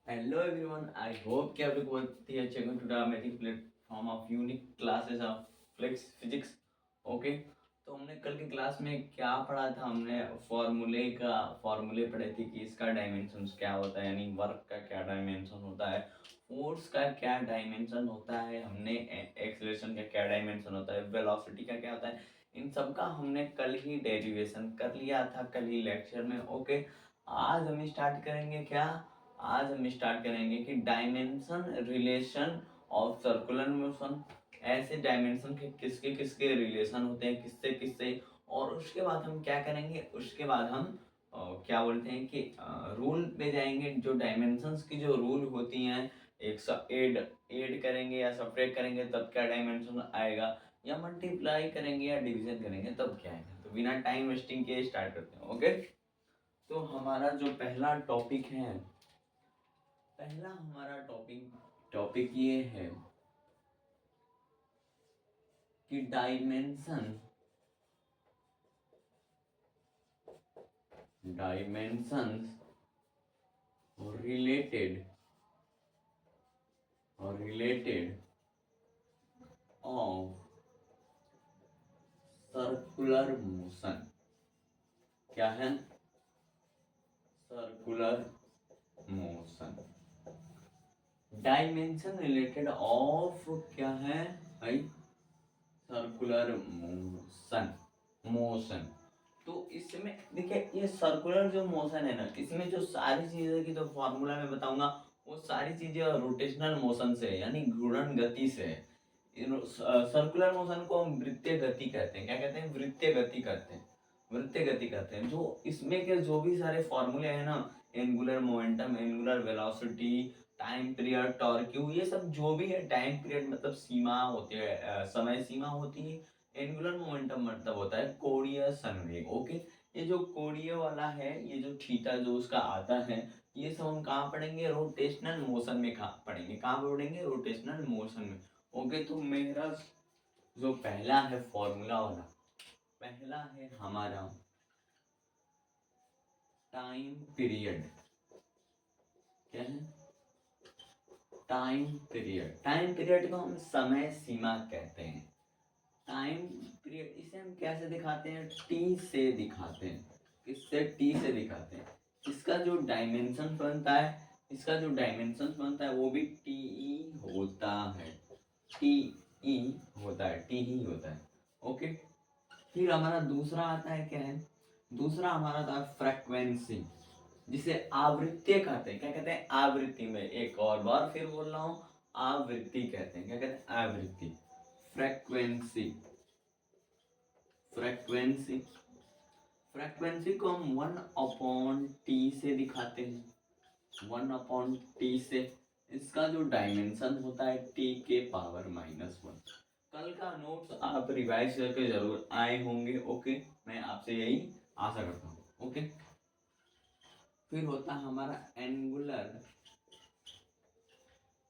Hello everyone, I hope कि आप लोग बहुत ही अच्छे हैं। Today amazing platform of unique classes of flix physics. Okay, तो हमने कल की क्लास में क्या पढ़ा था? हमने फॉर्मूले पढ़े थे कि इसका डायमेंशंस क्या होता है, यानी वर्क का क्या डायमेंशन होता है, फोर्स का क्या डायमेंशन होता है, हमने एक्सेलरेशन का क्या डायमेंशन होता है, वेलोसिटी का क्या होता है। इन सब का हमने कल ही डेरिवेशन कर लिया था, कल ही लेक्चर में। ओके, आज हम स्टार्ट करेंगे क्या? आज हम स्टार्ट करेंगे कि dimension relation of circular motion. ऐसे डायमेंशन के किसके किसके रिलेशन होते हैं, किससे किससे। और उसके बाद हम क्या करेंगे, उसके बाद हम क्या बोलते हैं कि रूल पे जाएंगे। जो डायमेंशंस की जो रूल होती हैं, एक एड एड करेंगे या सब्ट्रैक्ट करेंगे तब क्या डायमेंशन आएगा, या मल्टीप्लाई करेंगे या डिवीजन करेंगे तब क्या आएगा। तो बिना टाइम वेस्टिंग के स्टार्ट करते हैं। ओके, तो हमारा जो पहला टॉपिक है, पहला हमारा टॉपिक टॉपिक ये है कि dimensions related related of circular motion. क्या है? Circular motion. Dimension related of क्या है भाई? Circular motion. मोशन। तो इसमें देखिए, ये सर्कुलर जो मोशन है ना, इसमें जो सारी चीजें की जो फॉर्मूला मैं बताऊंगा वो सारी चीजें रोटेशनल मोशन से, यानी घूर्णन गति से। सर्कुलर मोशन को हम वृत्तीय गति कहते हैं। क्या कहते हैं? वृत्तीय गति कहते हैं। वृत्तीय गति कहते हैं। जो इसमें के जो भी सारे फॉर्मूले हैं ना, angular momentum, angular velocity, time period, torque, ये सब जो भी है, टाइम पीरियड मतलब सीमा होती है, समय सीमा होती है। एंगुलर मोमेंटम मतलब होता है कोणीय संवेग। ओके, ये जो कोणीय वाला है, ये जो थीटा जो उसका आता है, ये सब हम कहाँ पढ़ेंगे? रोटेशनल मोशन में कहाँ पढ़ेंगे? कहाँ पढ़ेंगे? रोटेशनल मोशन में। ओके, तो मेरा जो पहला है फॉर्मूला वाला, पहला है हमारा टाइम पीरियड। क्या है? Time period. टाइम पीरियड को हम समय सीमा कहते हैं। टाइम पीरियड इसे हम कैसे दिखाते हैं? टी से दिखाते हैं। किससे? टी से दिखाते हैं। इसका जो डायमेंशन बनता है, इसका जो डायमेंशन बनता है वो भी टी ई होता है। टी ई होता है, टी ही होता है। ओके, फिर हमारा दूसरा आता है, क्या है? दूसरा हमारा था फ्रीक्वेंसी, जिसे आवृत्ति कहते हैं। क्या कहते हैं? आवृत्ति में एक और बार फिर बोल रहा हूं, आवृत्ति कहते हैं। क्या कहते हैं? आवृत्ति। फ्रीक्वेंसी। फ्रीक्वेंसी फ्रीक्वेंसी को हम 1/t से दिखाते हैं। 1/t से। इसका जो डायमेंशन होता है t⁻⁻1। कल का नोट्स आप रिवाइज करके जरूर आए होंगे। ओके, मैं आपसे यही आशा करता हूँ। ओके, फिर होता है हमारा angular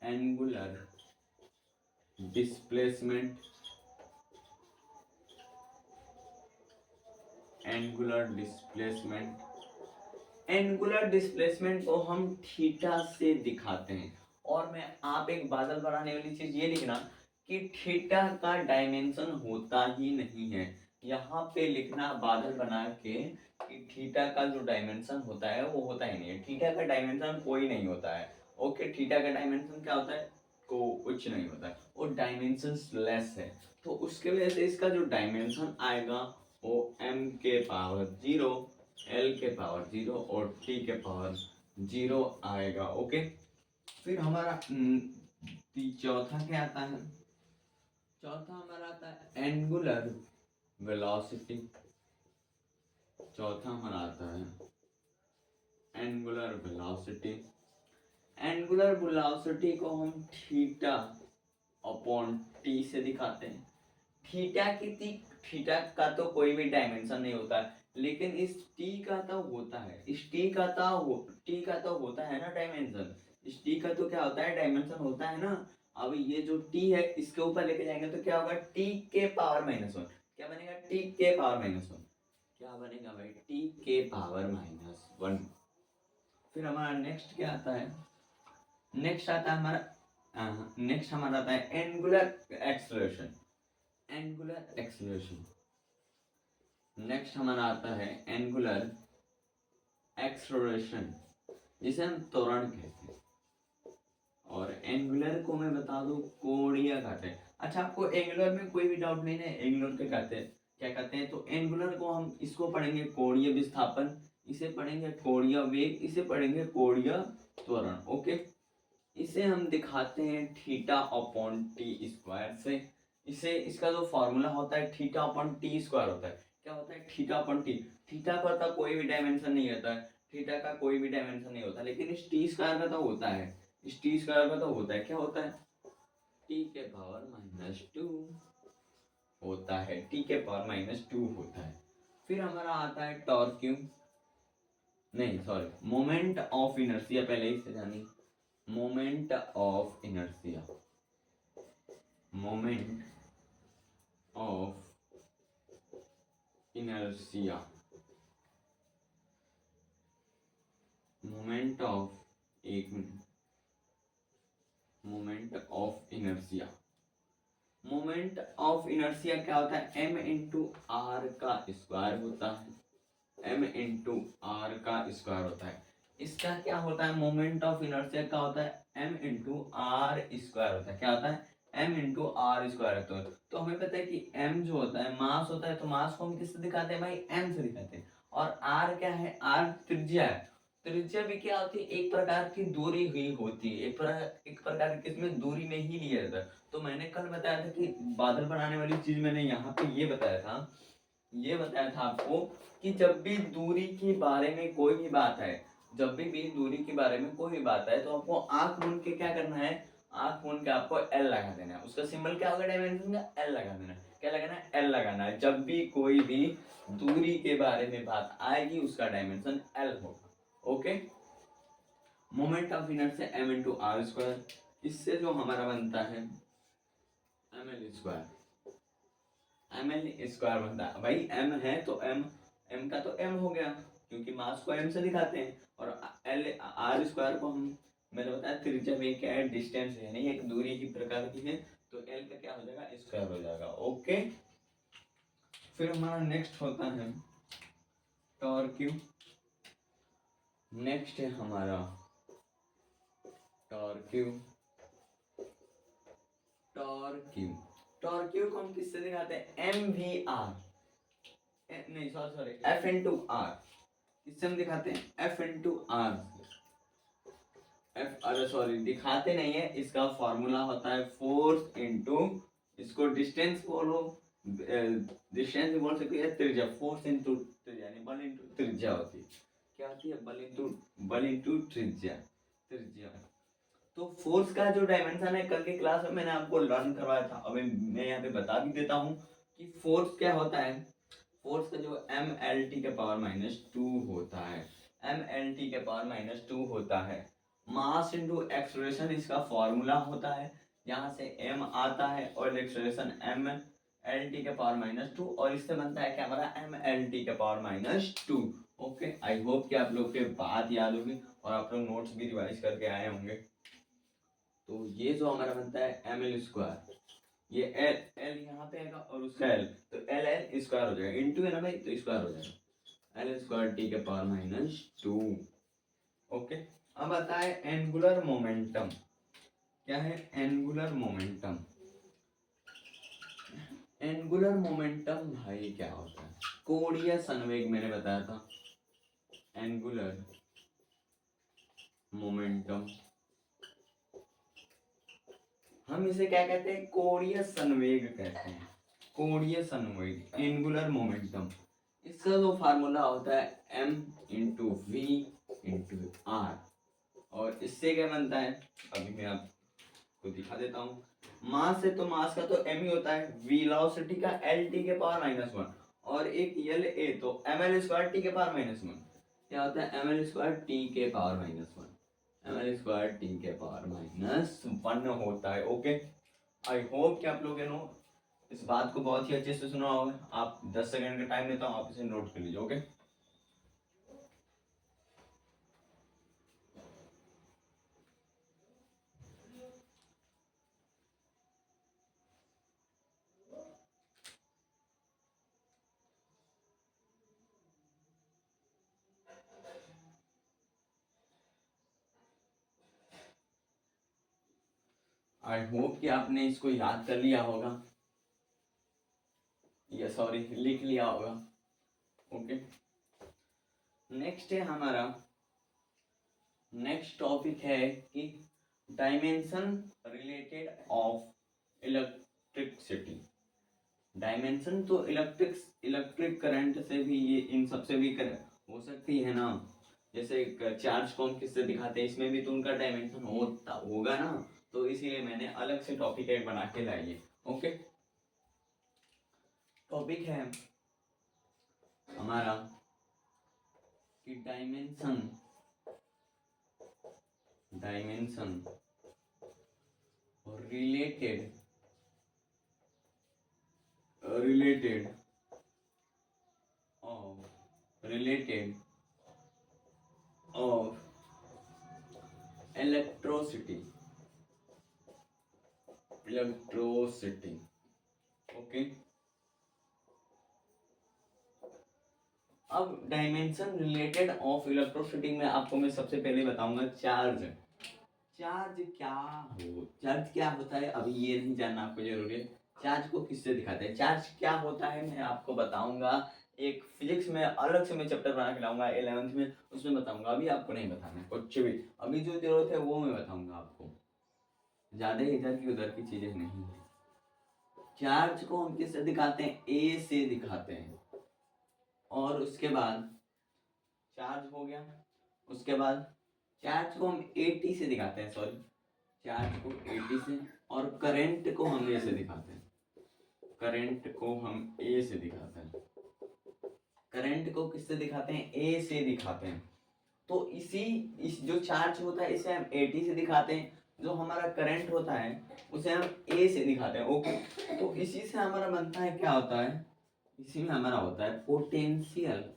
angular displacement. Angular displacement angular displacement को हम थीटा से दिखाते हैं। और मैं आप एक बादल बनाने वाली चीज ये लिखना कि थीटा का डायमेंशन होता ही नहीं है। यहाँ पे लिखना बादल बना के कि थीटा का जो डायमेंशन होता है वो होता ही नहीं है। थीटा का डायमेंशन कोई नहीं होता है। ओके, थीटा का डायमेंशन क्या होता है? को कुछ नहीं होता है, वो डायमेंशन लेस है। तो उसके वजह से इसका जो डायमेंशन आएगा वो m⁻0, l⁻0 और t⁻0 आएगा। ओके, फिर हमारा चौथा क्या आता है? चौथा हमारा आता है एंगुलर वेलोसिटी। चौथा हमारा आता है एंगुलर वेलोसिटी। एंगुलर वेलोसिटी को हम थीटा अपॉन टी से दिखाते हैं। थीटा थीटा का तो कोई भी डायमेंशन नहीं होता है, लेकिन इस टी का तो होता है। इस टी का तो होता है ना डायमेंशन। इस टी का तो क्या होता है? डायमेंशन होता है ना। अब ये जो टी है इसके ऊपर लेके जाएंगे तो क्या होगा? t⁻⁻1। क्या बनेगा? t⁻⁻1। क्या बनेगा भाई? t⁻⁻1। फिर हमारा नेक्स्ट क्या आता है? नेक्स्ट आता है हमारा आता है angular acceleration. Angular acceleration next हमारा आता है एंगुलर एक्सेलरेशन, जिसे हम त्वरण कहते हैं। और एंगुलर को मैं बता दूं कोणीय कहते हैं। अच्छा, आपको एंगुलर में कोई भी डाउट नहीं है, एंगुलर क्या कहते हैं, क्या कहते हैं? तो एंगुलर को हम इसको पढ़ेंगे कोणीय विस्थापन, इसे पढ़ेंगे कोणीय वेग, इसे पढ़ेंगे कोणीय त्वरण। ओके, इसे हम दिखाते हैं थीटा अपॉन टी स्क्वायर से। इसे इसका जो फॉर्मूला होता है थीटा अपॉन टी स्क्वायर होता है। क्या होता है? Theta upon T. थीटा का तो कोई भी डायमेंशन नहीं होता है, थीटा का कोई भी डायमेंशन नहीं होता, लेकिन इस टी स्क्वायर का तो होता है। इस टी स्क्वायर का तो होता है, क्या होता है? टी के पावर -2 होता है, टी के पावर -2 होता है। फिर हमारा आता है टॉर्क क्यू, नहीं सॉरी, मोमेंट ऑफ इनर्शिया। पहले ही से जानी, moment of inertia, moment of inertia, moment of, एक minute, moment of inertia. Moment of inertia क्या होता है? m इंटू आर का स्क्वायर होता है, m इंटू आर का स्क्वायर होता है। इसका क्या होता है? मोमेंट ऑफ इनर्शिया का होता है m इंटू आर स्क्वायर होता है। क्या होता है? m इंटू आर स्क्वायर होता है। तो हमें पता है कि m जो होता है मास होता है, तो मास को हम किससे दिखाते हैं भाई? m से दिखाते हैं। और r क्या है? r त्रिज्या है। त्रिज्या भी क्या होती है? एक प्रकार की दूरी हुई होती है, एक प्रकार की इसमें दूरी में ही लिया जाता है। तो मैंने कल बताया था कि बादल बनाने वाली चीज मैंने यहाँ पे ये बताया था आपको कि जब भी दूरी के बारे में कोई भी बात है, जब भी दूरी के बारे में कोई भी बात है, तो आपको आंख मूंद के क्या करना है? आंख मूंद के आपको एल लगा देना है। उसका सिंबल क्या होगा डायमेंशन का? एल लगा देना है। क्या लगाना है? एल लगाना है। जब भी कोई भी दूरी के बारे में बात आएगी उसका डायमेंशन एल होगा। Okay, moment of inertia m into R square. इससे जो हमारा बनता है M L square, M L square बनता है। भाई m है तो m का तो m हो गया, क्योंकि मास को m से दिखाते हैं। और एल आर स्क्वायर को हम, मैंने बताया त्रिज्या में क्या है? डिस्टेंस है, नहीं एक दूरी की प्रकार की है, तो l का क्या हो जाएगा? स्क्वायर हो जाएगा। ओके, फिर हमारा नेक्स्ट होता है टॉर्क क्यू। नेक्स्ट है हमारा torque Q. Torque Q, torque Q को हम किससे दिखाते हैं? एम वी आर, नहीं सॉरी एफ इंटू आर। किससे हम दिखाते हैं? F into R. एफ, अरे सॉरी, दिखाते नहीं है, इसका फॉर्मूला होता है फोर्स इंटू, इसको डिस्टेंस बोलो, डिस्टेंस भी बोल सकते हैं, त्रिज्या। फोर्स इंटू त्रिज्या, यानी बल इंटू त्रिज्या होती है। क्या होती है? बल इंटू त्रिज्या, त्रिज्या। तो फोर्स का जो डायमेंशन है, कल की क्लास में मैंने आपको लर्न करवाया था, अभी मैं यहाँ पे बता भी देता हूँ कि फोर्स क्या होता है। फोर्स का जो mlt के पावर -2 होता है, mlt के पावर -2 होता है। मास इंटू एक्सलेरेशन इसका फॉर्मूला होता है, यहाँ से m आता है और एक्सलेरेशन mlt के पावर -2, और इससे बनता है क्या हमारा? mlt के पावर -2। ओके, आई होप कि आप लोग के बात याद होगी और आप लोग नोट्स भी रिवाइज करके आए होंगे। तो ये जो हमारा बनता है एम एल स्क्वायर, ये एल एल यहाँ पे आएगा और उसका एल, तो एल एल स्क्वायर हो जाएगा, इंटू है ना भाई, तो स्क्वायर हो जाएगा, एल स्क्वायर टी के पावर -2। ओके, अब आता है एंगुलर मोमेंटम। क्या है? Angular momentum. एंगुलर मोमेंटम भाई क्या होता है? कोणीय संवेग मैंने बताया था, एंगुलर मोमेंटम। हम इसे क्या कहते हैं? कोणीय संवेग कहते हैं, कोणीय संवेग, एंगुलर मोमेंटम। इसका जो फार्मूला होता है m into V into R, और इससे क्या बनता है अभी मैं आपको दिखा देता हूँ। मास है तो मास का तो m ही होता है, वेलोसिटी का l t के पावर -1, और एक यल a तो ml स्क्वायर t के पावर -1। क्या होता है? ml स्क्वायर t के पावर -1, ml स्क्वायर टी के पावर -1 होता है। ओके, आई होप कि आप लोगों ने इस बात को बहुत ही अच्छे से सुना होगा। आप 10 सेकंड का टाइम देता हूँ, आप इसे नोट कर लीजिए। ओके, आई होप कि आपने इसको याद कर लिया होगा, या सॉरी लिख लिया होगा। ओके, नेक्स्ट है हमारा, नेक्स्ट टॉपिक है कि dimension related of electricity. Dimension तो इलेक्ट्रिक करंट से भी, ये इन सबसे भी हो सकती है ना। जैसे चार्ज को हम किससे दिखाते हैं, इसमें भी तो उनका डायमेंशन होगा ना, तो इसीलिए मैंने अलग से टॉपिक एक बना के लाई है। ओके, टॉपिक है हमारा कि dimension related of electricity. Okay, अब डायमेंशन रिलेटेड ऑफ इलेक्ट्रोसिटी में आपको मैं सबसे पहले बताऊंगा चार्ज क्या होता है। अभी ये नहीं जानना आपको जरूरी है चार्ज को किससे दिखाते हैं। चार्ज क्या होता है मैं आपको बताऊंगा, एक फिजिक्स में अलग से मैं चैप्टर बना के लाऊंगा 11th में, उसमें बताऊंगा। अभी आपको नहीं बताना है कुछ भी, अभी जो जरूरत है वो मैं बताऊंगा आपको, ज्यादा इधर की उधर की चीजें नहीं है। चार्ज को हम किससे दिखाते हैं, ए से दिखाते हैं, और उसके बाद चार्ज हो गया, उसके बाद चार्ज को हम 80 से दिखाते हैं, सॉरी चार्ज को 80 से, और करंट को हम ए से दिखाते हैं। करंट को हम ए से दिखाते हैं, करंट को किससे दिखाते हैं, ए से दिखाते हैं। तो इस जो चार्ज होता है इसे हम 80 से दिखाते हैं, जो हमारा करंट होता है उसे हम ए से दिखाते हैं। ओके, तो इसी से हमारा बनता है, क्या होता है, इसी में हमारा होता है पोटेंशियल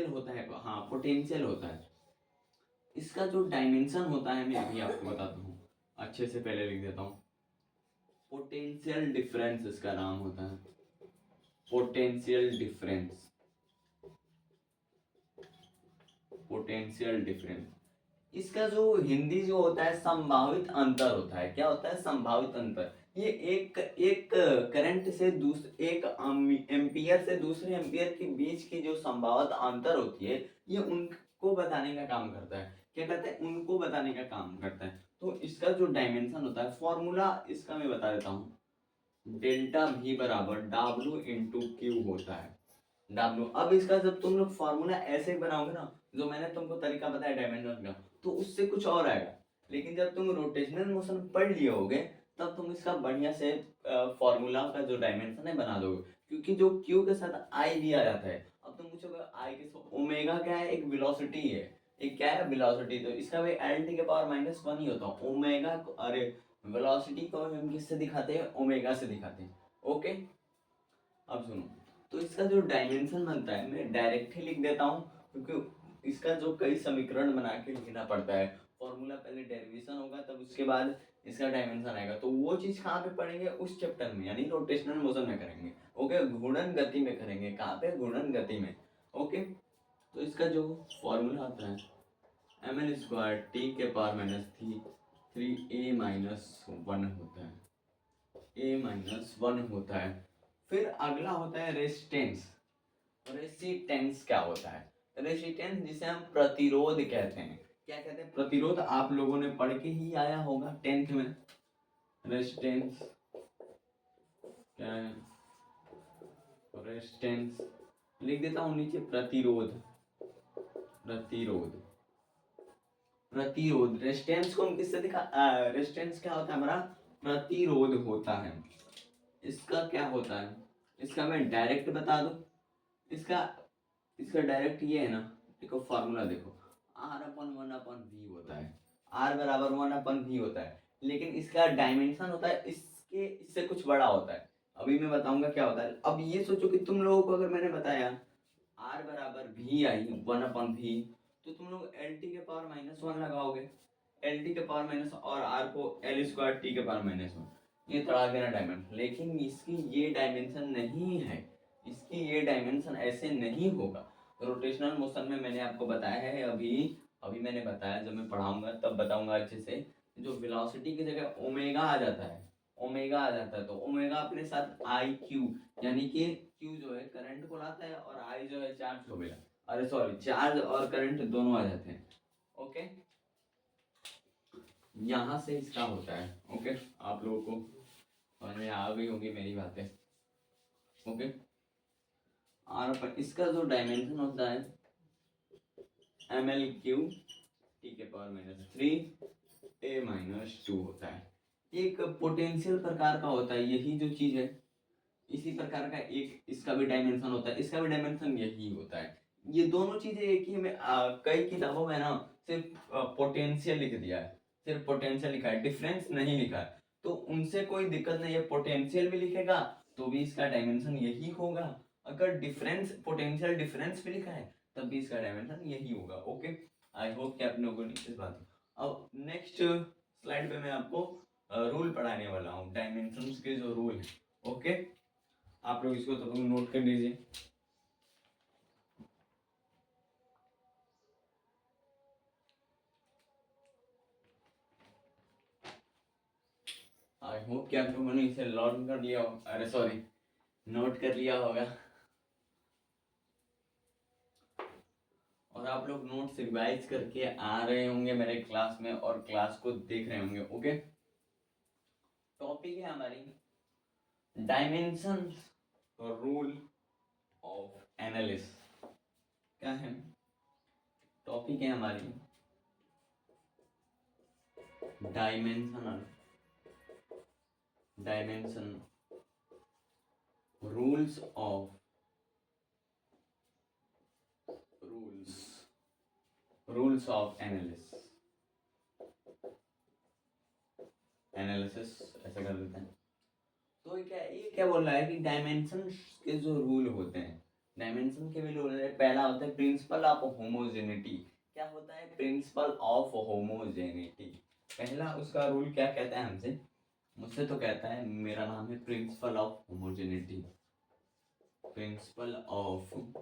होता है, हाँ पोटेंशियल होता है। इसका जो डायमेंशन होता है मैं अभी आपको बताता हूँ, अच्छे से पहले लिख देता हूँ। पोटेंशियल डिफरेंस इसका नाम होता है, पोटेंशियल डिफरेंस। इसका जो हिंदी जो होता है संभावित अंतर होता है। क्या होता है, संभावित अंतर। ये एक करंट से एक एम्पियर से दूसरे एम्पियर के बीच की जो संभावित अंतर होती है, ये उनको बताने का काम करता है। क्या कहते हैं, उनको बताने का काम करता है। तो इसका जो डायमेंशन होता है, फॉर्मूला इसका मैं बता देता हूँ, डेल्टा V बराबर W इंटू क्यू होता है। W, अब इसका जब तुम लोग फॉर्मूला ऐसे बनाओगे ना, जो मैंने तुमको तरीका बताया डायमेंशन का, तो उससे कुछ और आएगा। लेकिन जब तुम रोटेशनल मोशन पढ़ लिए होगे तब तुम इसका बढ़िया से फॉर्मूला का जो डायमेंशन है बना दोगे, क्योंकि जो क्यू के साथ आई भी आ जाता है। अब तुम पूछोगे आई के साथ ओमेगा क्या है, एक वेलोसिटी है, एक क्या है वेलोसिटी, तो इसका भी LT के पावर -1 ही होता है। ओमेगा अरे वेलोसिटी को हम किससे दिखाते हैं, ओमेगा से दिखाते हैं। ओके, अब सुनो, तो इसका जो डायमेंशन बनता है मैं डायरेक्ट ही लिख देता हूँ, क्योंकि इसका जो कई समीकरण बना के लिखना पड़ता है। फॉर्मूला पहले डेरिवेशन होगा, तब उसके बाद इसका डायमेंशन आएगा। तो वो चीज कहाँ पे पढ़ेंगे, उस चैप्टर में, यानी रोटेशनल मोशन में करेंगे। ओके, घूर्णन गति में करेंगे। कहाँ पे, घूर्णन गति में। ओके, तो इसका जो फॉर्मूला आता है ml² t के पावर -3a-1 होता है, a-1 होता है। फिर अगला होता है रेजिस्टेंस। रेजिस्टेंस क्या होता है, रेजिस्टेंस जिसे हम प्रतिरोध कहते हैं। क्या कहते हैं, प्रतिरोध। आप लोगों ने पढ़ के ही आया होगा 10th में। रेजिस्टेंस क्या है, रेजिस्टेंस लिख देता हूँ नीचे, प्रतिरोध। रेजिस्टेंस को हम किससे रेजिस्टेंस क्या होता है, हमारा प्रतिरोध होता है। इसका क्या होता है, इसका मैं डायरेक्ट बता दूं। इसका डायरेक्ट ये है ना, देखो फॉर्मूला देखो, R/1/V होता है, R बराबर 1/V होता है। लेकिन इसका डायमेंशन होता है इससे कुछ बड़ा होता है। अभी मैं बताऊंगा क्या होता है। अब ये सोचो कि तुम लोगों को अगर मैंने बताया R बराबर V आई 1/V, तो तुम लोग LT के पावर -1 लगाओगे, LT के पावर माइनस, और R को L² T के पावर -1, ये तड़ा देना डायमेंशन। लेकिन इसकी ये डायमेंशन नहीं है, इसकी ये डायमेंशन ऐसे नहीं होगा। रोटेशनल मोशन में मैंने आपको बताया है अभी अभी मैंने बताया, जब मैं पढ़ाऊंगा तब बताऊंगा अच्छे से। जो वेलोसिटी की जगह ओमेगा आ जाता है, ओमेगा आ जाता है, तो ओमेगा अपने साथ आई क्यू, यानी कि क्यू जो है करंट को लाता है और आई जो है चार्ज को मिला, अरे सॉरी, चार्ज और करंट दोनों आ जाते हैं। ओके, यहाँ से इसका होता है। ओके, आप लोगों को समझ में आ गई होंगी मेरी बातें। ओके, और पर इसका जो डायमेंशन होता है एम एल क्यू टी के पावर -3 ए -2 होता है। एक पोटेंशियल प्रकार का होता है, यही जो चीज है इसी प्रकार का एक इसका भी डायमेंशन होता है, इसका भी डायमेंशन यही होता है। ये दोनों चीजें एक ही में कई किताबों में ना सिर्फ पोटेंशियल लिख दिया है, सिर्फ पोटेंशियल लिखा है, डिफरेंस नहीं लिखा है। तो उनसे कोई दिक्कत नहीं है, पोटेंशियल भी लिखेगा तो भी इसका डायमेंशन यही होगा, अगर डिफरेंस पोटेंशियल डिफरेंस भी लिखा है तब भी इसका डायमेंशन यही होगा। ओके, आई होप कि आप लोगों ने इस बात। अब नेक्स्ट स्लाइड पे मैं आपको रूल पढ़ाने वाला हूँ, डायमेंशंस के जो रूल है। ओके, आप लोग इसको तो नोट कर लीजिए। आई होप कि आप लोगों ने इसे लर्न कर लिया हो, अरे सॉरी, नोट कर लिया होगा, और आप लोग नोट्स रिवाइज करके आ रहे होंगे मेरे क्लास में और क्लास को देख रहे होंगे। ओके, टॉपिक है हमारी डायमेंशंस रूल ऑफ एनालिसिस। क्या है टॉपिक है हमारी dimension rules of rules of analysis ऐसा कर देते हैं। तो ये क्या बोल रहा है कि डायमेंशन के जो रूल होते हैं, डायमेंशन के भी रूल है। पहला होता है प्रिंसिपल ऑफ होमोजेनिटी। क्या होता है प्रिंसिपल ऑफ होमोजेनिटी? पहला उसका रूल क्या कहता है हमसे, मुझसे तो कहता है, मेरा नाम है principle of homogeneity, principle of homogeneity,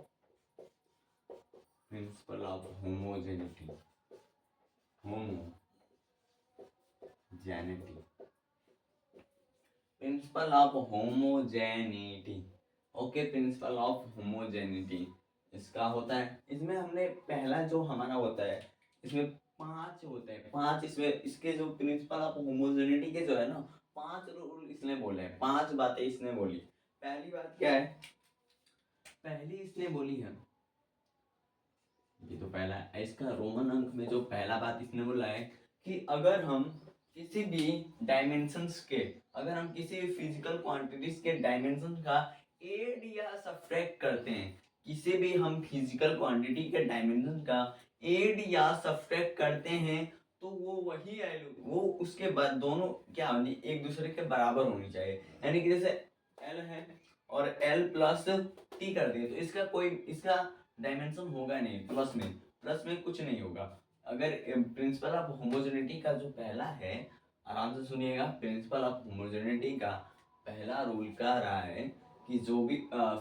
principle of homogeneity. Okay, principle of homogeneity इसका होता है, इसमें हमने पहला जो हमारा होता है इसमें 5 होते हैं, 5 इसमें इसके जो प्रिंसिपल ऑफ होमोजेनिटी के जो है ना 5 रूल इसने बोले हैं, 5 बातें इसने बोली। पहली बात क्या है, पहली इसने बोली है, ये तो पहला है, इसका रोमन अंक में जो पहला बात इसने बोला है कि अगर हम किसी भी डायमेंशंस के, अगर हम किसी भी फिजिकल क्वांटिटीज के डायमेंशन का एड या सब्ट्रैक्ट करते हैं, किसी भी हम फिजिकल क्वांटिटी के डायमेंशन का एड या सब्ट्रैक्ट करते हैं तो वो वही वो उसके बाद दोनों क्या होनी, एक दूसरे के बराबर होनी चाहिए। यानी कि जैसे एल है और एल प्लस टी कर दिए तो इसका कोई इसका डायमेंशन होगा नहीं, प्लस में कुछ नहीं होगा। अगर प्रिंसिपल ऑफ होमोजेनिटी का जो पहला है, आराम से सुनिएगा, प्रिंसिपल ऑफ होमोजेनिटी का पहला रूल कह रहा है कि जो भी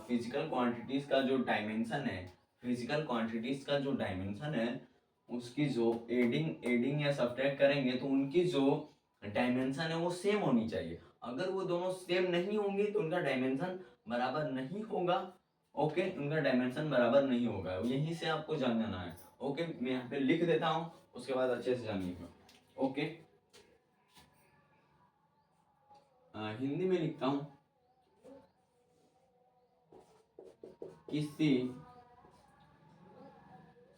फिजिकल क्वांटिटीज का जो डायमेंशन है, फिजिकल क्वांटिटीज का जो डायमेंशन है उसकी जो एडिंग या सब्ट्रैक्ट करेंगे तो उनकी जो डायमेंशन है वो सेम होनी चाहिए। अगर वो दोनों सेम नहीं होंगे तो उनका डायमेंशन बराबर नहीं होगा। ओके, उनका डायमेंशन बराबर नहीं होगा, यहीं से आपको जान जाना है। ओके, मैं यहाँ पे लिख देता हूँ, उसके बाद अच्छे से जानिएगा। ओके, हिंदी में लिखता हूँ,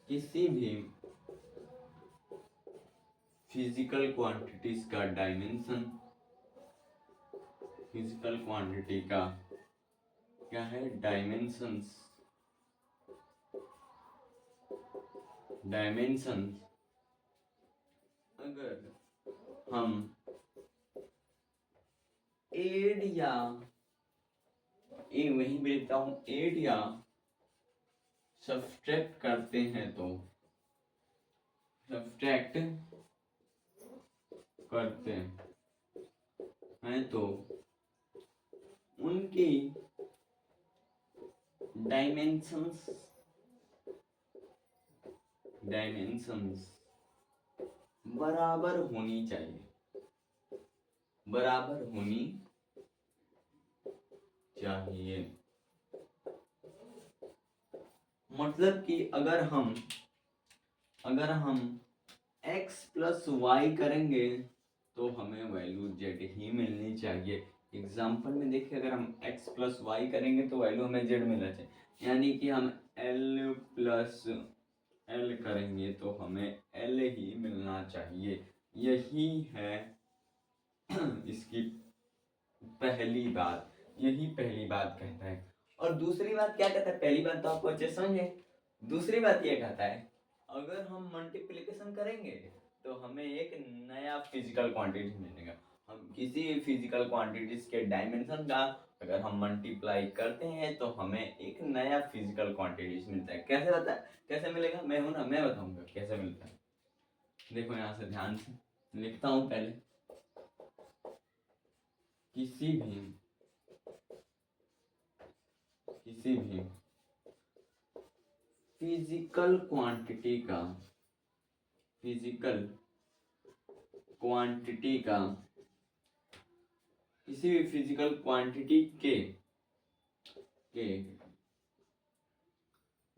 किसी भी फिजिकल क्वांटिटीज का डायमेंशन, फिजिकल क्वांटिटी का क्या है डायमेंशंस अगर हम एड या वहीं पे लिखता हूं, एड या सब्ट्रैक्ट करते हैं तो सब्ट्रैक्ट करते हैं तो उनकी डायमेंशंस डायमेंशंस बराबर होनी चाहिए, बराबर होनी चाहिए। मतलब कि अगर हम x प्लस वाई करेंगे तो हमें वैल्यू z ही मिलनी चाहिए। एग्जाम्पल में देखिए, अगर हम x प्लस वाई करेंगे तो वैल्यू हमें z मिलना चाहिए, यानी कि हम l प्लस l करेंगे तो हमें l ही मिलना चाहिए। यही है इसकी पहली बात, यही पहली बात कहता है। और दूसरी बात क्या कहता है? पहली बात तो आपको अच्छे समझे, दूसरी बात ये कहता है अगर हम मल्टीप्लिकेशन करेंगे तो हमें एक नया फिजिकल क्वांटिटी मिलेगा। हम किसी भी फिजिकल क्वांटिटीज के डायमेंशन का अगर हम मल्टीप्लाई करते हैं तो हमें एक नया फिजिकल क्वांटिटीज मिलता है। कैसे बता, कैसे मिलेगा? मैं हूं ना, मैं बताऊंगा कैसे मिलता है। देखो यहाँ से ध्यान से लिखता हूं पहले, किसी भी फिजिकल क्वांटिटी का किसी भी फिजिकल क्वांटिटी के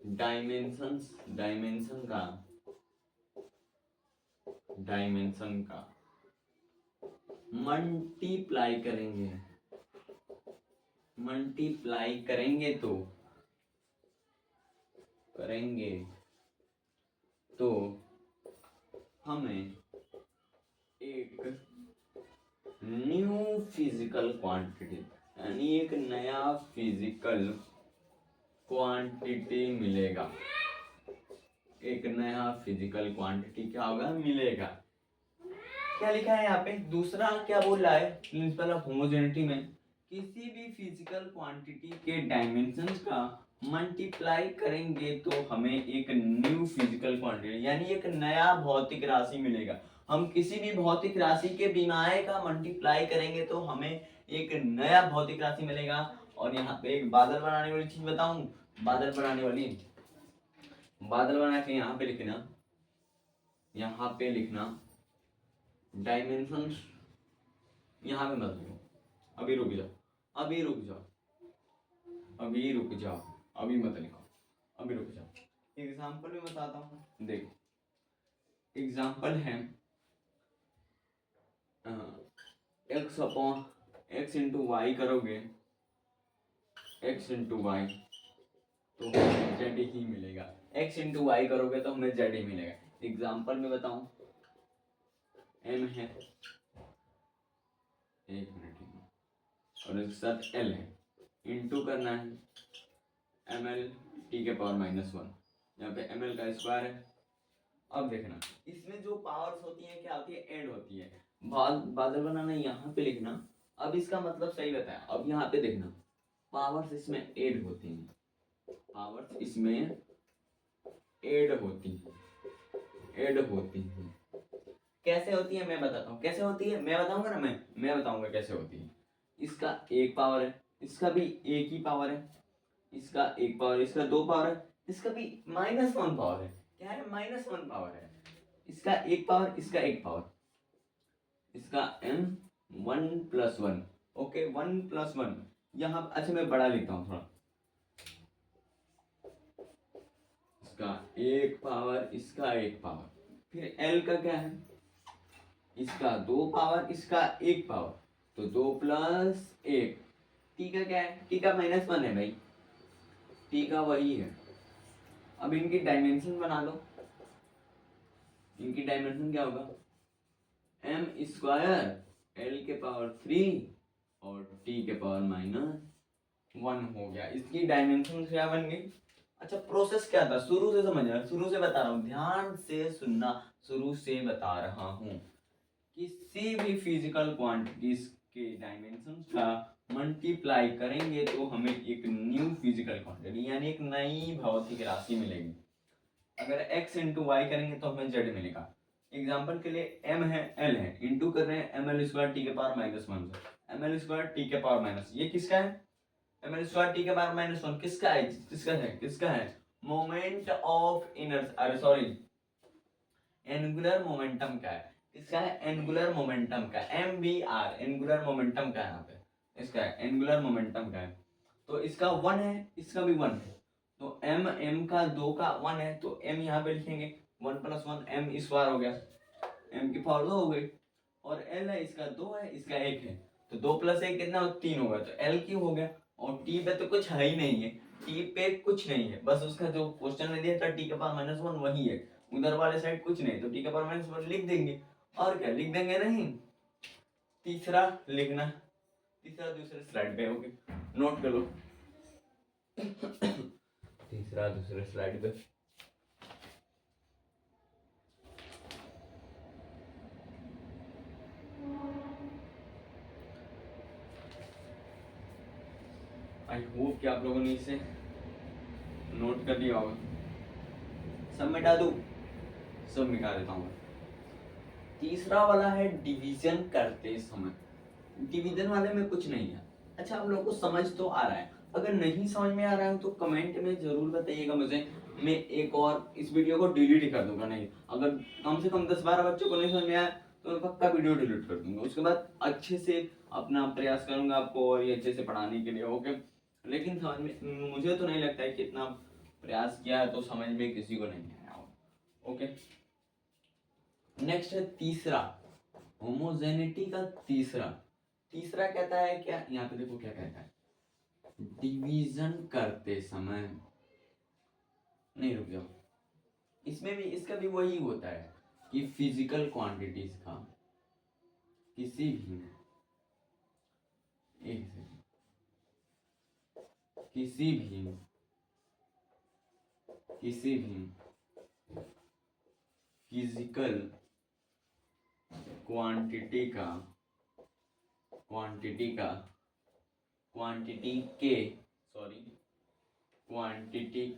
डायमेंशन का मल्टीप्लाई करेंगे तो हमें एक न्यू फिजिकल क्वांटिटी, यानी एक नया फिजिकल क्वांटिटी मिलेगा। एक नया फिजिकल क्वांटिटी क्या होगा? मिलेगा। क्या लिखा है यहाँ पे? दूसरा क्या बोल रहा है? प्रिंसिपल ऑफ होमोजेनिटी में किसी भी फिजिकल क्वांटिटी के डायमेंशंस का मल्टीप्लाई करेंगे तो हमें एक न्यू फिजिकल क्वांटिटी, यानी एक नया भौतिक राशि मिलेगा। हम किसी भी भौतिक राशि के विमाएँ का मल्टीप्लाई करेंगे तो हमें एक नया भौतिक राशि मिलेगा। और यहाँ पे एक बादल बनाने वाली चीज बताऊं, बादल बना के यहाँ पे लिखना डायमेंशंस, यहाँ पे मत लिखो, अभी रुक जाओ, अभी मत लिखो, अभी रुक जाओ। एग्जाम्पल में बताता हूँ, देखो एग्जाम्पल है x इंटू वाई करोगे, x इंटू वाई तो हमें z ही मिलेगा। x इंटू वाई करोगे तो हमें z ही मिलेगा। एग्जाम्पल में बताऊं, m है, एक मिनट, और इसके साथ l है, इंटू करना है ml t के पावर -1, यहाँ पे ml का स्क्वायर है। अब देखना इसमें जो पावर्स होती है क्या होती है? ऐड होती है। बादल बनाना यहाँ पे लिखना। अब इसका मतलब सही बताया। अब यहाँ पे देखना पावर्स इसमें ऐड होती हैं, कैसे होती है मैं बताता हूँ। कैसे होती है मैं बताऊंगा ना, मैं बताऊंगा कैसे होती है। इसका एक पावर है, इसका भी एक ही पावर है, इसका एक पावर, इसका दो पावर है, इसका भी -1 पावर है। क्या है? -1 पावर है। इसका एक पावर, इसका एक पावर, इसका m 1+1। ओके, 1+1 यहाँ। अच्छा मैं बड़ा लिखता हूँ थोड़ा, इसका एक पावर, इसका एक पावर, फिर l का क्या है? इसका दो पावर, इसका एक पावर, तो 2 + 1। t का क्या है? t का -1 है भाई, t का वही है। अब इनकी डायमेंशन बना लो। इनकी डायमेंशन क्या होगा? m² l के पावर 3 और t के पावर -1 हो गया। इसकी डायमेंशन क्या बन गई? अच्छा प्रोसेस क्या था? शुरू से समझना, शुरू से बता रहा हूँ, ध्यान से सुनना, शुरू से बता रहा हूँ। किसी भी फिजिकल क्वांटिटीज के डायमेंशंस का मल्टीप्लाई करेंगे तो हमें एक न्यू फिजिकल क्वांटिटी, यानी एक नई भौतिक राशि मिलेगी। अगर x इंटू वाई करेंगे तो हमें z मिलेगा। एग्जाम्पल के लिए m है, l है, इंटू कर रहे हैं ml² t के पावर -1 से, ml² t के पावर माइनस, ये किसका है? ml² t के पावर -1 किसका है? मोमेंट ऑफ इनर्शिया, अरे सॉरी, एंगुलर मोमेंटम क्या है, इसका है एंगुलर मोमेंटम का, MVR एंगुलर मोमेंटम का है यहाँ पे, इसका है एंगुलर मोमेंटम का है। तो इसका 1 है, इसका भी 1 है, तो m का 2 का 1 है, तो m यहाँ पे लिखेंगे 1 + 1 m इस बार हो गया, m की पावर 2 हो गई, और l है इसका 2 है, इसका 1 है, तो 2 + 1 कितना 3 होगा, तो l क्यों हो गया। और t पे तो कुछ है ही नहीं है, t पे कुछ नहीं है, बस उसका जो क्वेश्चन में दिया था t⁻⁻1 वही है, उधर वाले साइड कुछ नहीं, तो t⁻⁻1 लिख देंगे, और क्या लिख देंगे, नहीं तीसरा लिखना, तीसरा दूसरे स्लाइड पे, ओके नोट कर लो। तीसरा दूसरे स्लाइड पे, आई होप कि आप लोगों ने इसे नोट कर लिया होगा। सब मिटा दूं, सब मिटा देता हूँ। तीसरा वाला है डिवीजन करते समय, डिवीजन वाले में कुछ नहीं है। अच्छा आप लोगों को समझ तो आ रहा है, अगर नहीं समझ में आ रहा है तो कमेंट में जरूर बताइएगा मुझे, मैं एक और इस वीडियो को डिलीट ही कर दूंगा। नहीं अगर कम से कम 10-12 बच्चों को नहीं समझ में आया तो मैं पक्का वीडियो डिलीट कर दूंगा, उसके बाद अच्छे से अपना प्रयास करूंगा आपको और ये अच्छे से पढ़ाने के लिए, ओके। लेकिन समझ में मुझे तो नहीं लगता है कि इतना प्रयास किया है तो समझ में किसी को नहीं आया, ओके। नेक्स्ट है तीसरा, होमोजेनिटी का तीसरा, तीसरा कहता है क्या, यहाँ पे देखो क्या कहता है, डिवीजन करते समय, नहीं रुक जाओ, इसमें भी इसका भी वही होता है कि फिजिकल क्वांटिटीज का किसी भी, एक सेकंड, किसी भी फिजिकल क्वांटिटी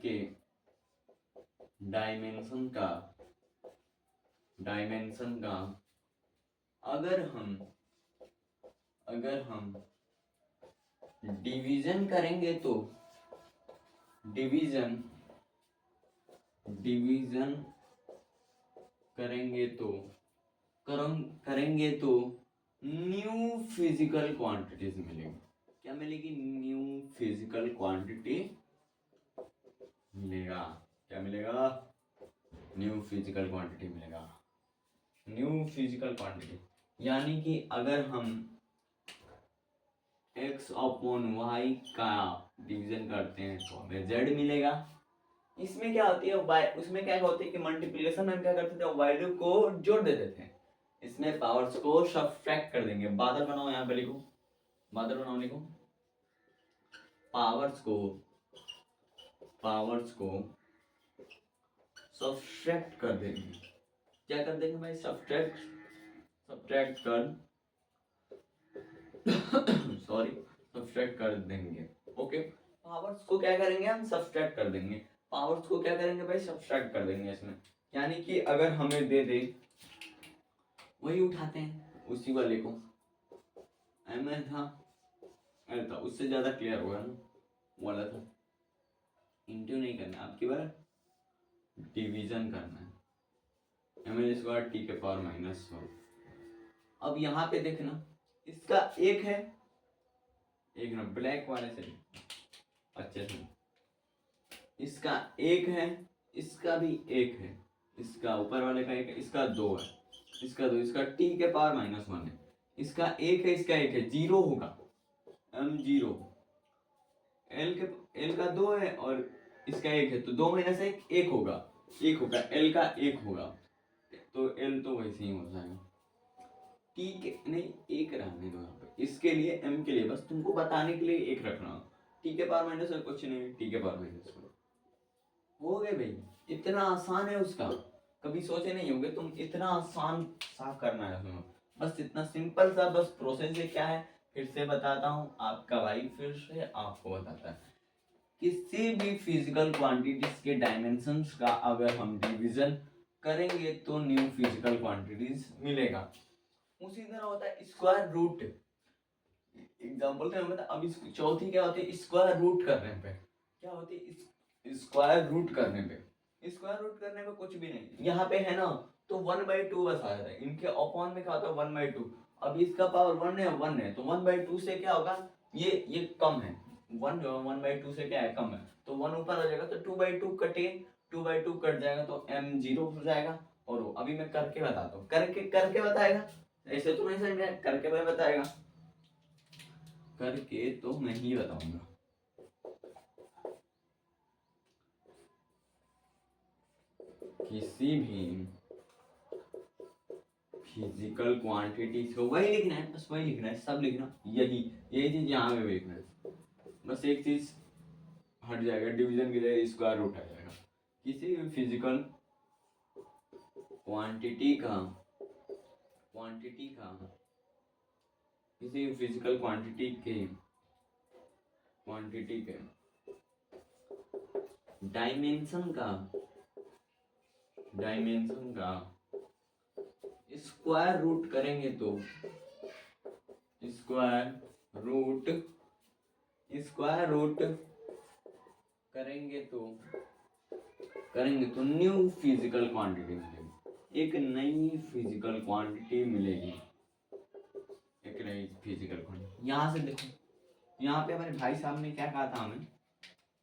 के डायमेंशन का अगर हम डिवीजन करेंगे तो करेंगे तो न्यू फिजिकल क्वांटिटीज मिलेगी। क्या मिलेगी, न्यू फिजिकल क्वांटिटी मिलेगा। क्या मिलेगा, न्यू फिजिकल क्वांटिटी मिलेगा। न्यू फिजिकल क्वांटिटी यानी कि अगर हम x/y का डिवीजन करते हैं तो हमें z मिलेगा। इसमें क्या होती है y, उसमें क्या होती है कि मल्टीप्लिकेशन में हम क्या करते थे, वैल्यू को जोड़ देते थे, इसमें पावर्स को सब्ट्रैक्ट कर देंगे। बादल बनाओ, यहाँ पे लिखो, बादल बनाओ, लिखो पावर्स को सब्ट्रैक्ट कर देंगे। क्या कर देंगे भाई, सब्ट्रैक्ट कर देंगे, ओके। पावर्स को क्या करेंगे हम, सब्ट्रैक्ट कर देंगे। पावर्स को क्या करेंगे भाई, सब्ट्रैक्ट कर देंगे इसमें, यानी कि अगर हमें दे दे, वही उठाते हैं उसी वाले को, एम था उससे ज्यादा क्लियर होगा ना, वाला था, इंटू नहीं करना आपकी बार, डिवीजन करना है, ml² t⁻⁻1। अब यहाँ पे देखना, इसका एक है, एक ना ब्लैक वाले से अच्छे से, इसका एक है, इसका भी एक है, इसका ऊपर वाले का एक है, इसका 2 है, इसका 2, इसका t⁻⁻1 है, इसका एक है, इसका एक है, 0 होगा, m0, l का 2 है और इसका एक है, तो 2 - 1 होगा, l का 1 होगा, तो l तो वैसे ही हो जाएगा। t के नहीं, एक रहने दो यहाँ पे, इसके लिए m के लिए, बस तुमको बताने के लिए एक रखना, t⁻⁻1 कुछ नहीं, t⁻⁻1 हो गए भाई, इतना आसान है उसका, कभी सोचे नहीं होंगे तुम, इतना आसान साफ करना है उसमें, बस इतना सिंपल सा बस प्रोसेस है। क्या है फिर से बताता हूँ, आपका भाई फिर से आपको बताता है, किसी भी फिजिकल क्वांटिटीज के डायमेंशंस का अगर हम डिवीजन करेंगे तो न्यू फिजिकल क्वांटिटीज मिलेगा। उसी तरह होता है स्क्वायर रूट, एग्जांपल के मतलब, अब इस चौथी क्या होती है, स्क्वायर रूट करने पे क्या होती है, स्क्वायर रूट करने पे कुछ भी नहीं, यहाँ पे है ना तो 1/2 बस आ जाता है। इनके अपॉन में क्या होता है 1/2। अब इसका पावर 1 है तो 1/2 से क्या होगा, ये कम है, 1/2 से क्या है, कम है, तो 1 ऊपर आ जाएगा तो 2/2 कटे, 2/2 कट जाएगा तो m 0 हो जाएगा। और वो अभी मैं करके बताता हूँ, करके बताएगा, ऐसे तो नहीं समझ में, करके मैं बताएगा, करके तो मैं ही बताऊंगा। किसी भी फिजिकल क्वांटिटीज को वही लिखना है, बस वही लिखना है, सब लिखना यही चीज यहाँ पे लिखना है। बस एक चीज हट जाएगा, डिवीजन की जगह स्क्वायर रूट आ जाएगा। किसी भी फिजिकल क्वांटिटी का किसी भी फिजिकल क्वांटिटी के डायमेंशन का स्क्वायर रूट करेंगे तो न्यू फिजिकल क्वांटिटी मिलेगी, एक नई फिजिकल क्वांटिटी मिलेगी, एक नई फिजिकल क्वांटिटी। यहाँ से देखो, यहाँ पे हमारे भाई साहब ने क्या कहा था हमें,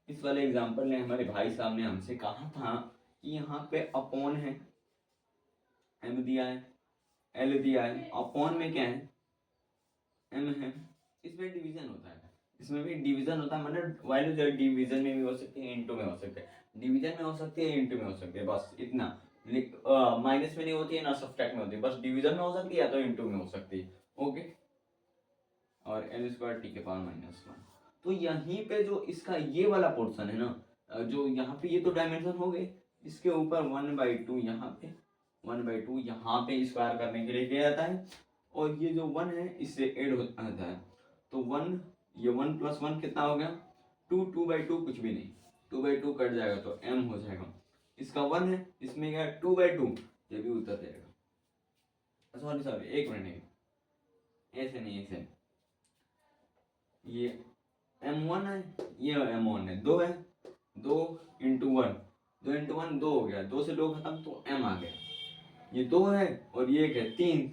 इस वाले एग्जांपल ने हमारे भाई साहब ने हमसे कहा था कि यहाँ पे अपॉन है, m दिया है, l दिया है, अपॉन में क्या है, m है, इसमें डिवीजन होता है, इसमें भी डिवीजन होता है, मतलब वैल्यू जो डिवीजन में भी हो सकती है, इनटू में हो सकती है, डिवीजन में हो सकती है, इनटू में हो सकती है, बस इतना। माइनस में नहीं होती है ना सब्ट्रैक्ट में होती है, बस डिवीजन में हो सकती है या तो इनटू में हो सकती है। ओके, और l स्क्वायर t के पावर -1। तो यहीं पे जो इसका ये वाला पोर्शन है ना, जो यहाँ पे ये तो डायमेंशन हो गए, इसके ऊपर 1/2 यहाँ पे 1/2 यहाँ पे स्क्वायर करने के लिए किया जाता है, और ये जो 1 है इससे ऐड हो जाता है, तो 1, ये 1 + 1 कितना हो गया 2, 2/2 कुछ भी नहीं, 2/2 कट जाएगा तो m हो जाएगा, इसका 1 है, इसमें क्या 2/2, ये भी उतर जाएगा। सॉरी एक मिनट, ऐसे नहीं, ऐसे ये m1 है, ये m1 है, 2 है, 2 × 1, 2 × 1 2 हो गया, 2 से 2 खत्म तो m आ गया, ये 2 है और ये एक है 3,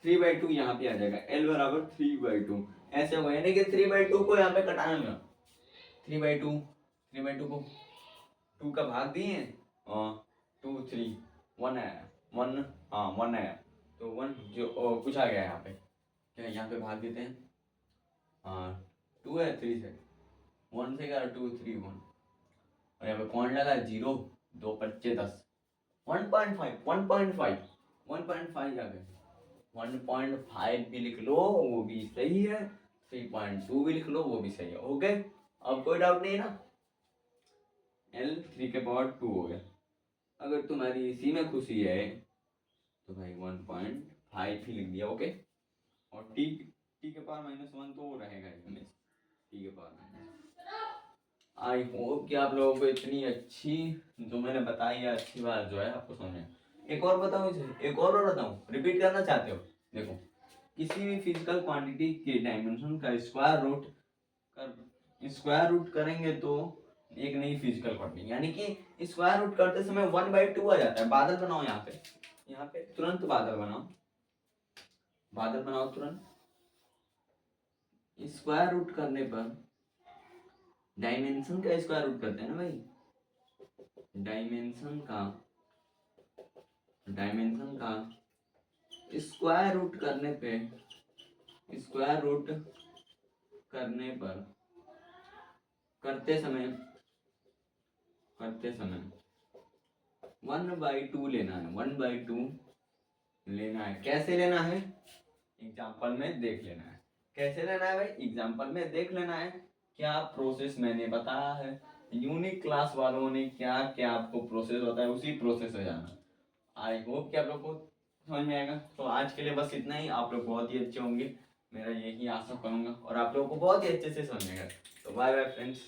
3/2 यहाँ पे आ जाएगा, l बराबर 3/2, ऐसे होगा, यानी कि 3/2 को यहाँ पे कटाना है, 3/2 को 2 का भाग दिए, 2 3 1 आया, 1, हाँ 1 आया, तो 1 जो कुछ आ गया यहाँ पे, क्या यहाँ पे भाग देते हैं, हाँ 2 है 3 से, 1 से क्या 2 3 1, और यहाँ पे पॉइंट लगा 0, 2 × 5 = 10, 1.5 आ गए, 1.5 भी लिख लो वो भी सही है, 3.2 भी लिख लो वो भी सही है। ओके, अब कोई डाउट नहीं है ना, l 3 के पावर 2 हो गया। अगर तुम्हारी इसी में खुशी है तो भाई 1.5 ही लिख दिया। ओके, और t के पावर -1 तो रहेगा ही, t के पावर आई होप कि आप लोगों को इतनी अच्छी जो मैंने बताई है अच्छी बात जो है आपको समझ में। एक और बताऊं, इसे एक और बताऊं, रिपीट करना चाहते हो, देखो किसी भी फिजिकल क्वांटिटी के डायमेंशन का स्क्वायर रूट करेंगे तो एक नई फिजिकल क्वांटिटी, यानी कि स्क्वायर रूट करते समय 1/2 आ जाता है। बादल बनाओ, यहाँ पे तुरंत बादल बनाओ तुरंत, स्क्वायर रूट करने पर डायमेंशन का स्क्वायर रूट करते हैं ना भाई, डायमेंशन का स्क्वायर रूट करने पर करते समय 1/2 लेना है, 1/2 लेना है। कैसे लेना है, एग्जाम्पल में देख लेना है। कैसे लेना है भाई, एग्जाम्पल में देख लेना है। क्या प्रोसेस मैंने बताया है, यूनिक क्लास वालों ने क्या क्या आपको प्रोसेस बताया, उसी प्रोसेस से जाना। आई होप कि आप लोग को समझ में आएगा। तो आज के लिए बस इतना ही, आप लोग बहुत ही अच्छे होंगे, मेरा यही आशा करूंगा, और आप लोगों को बहुत ही अच्छे से समझेगा। तो बाय बाय फ्रेंड्स।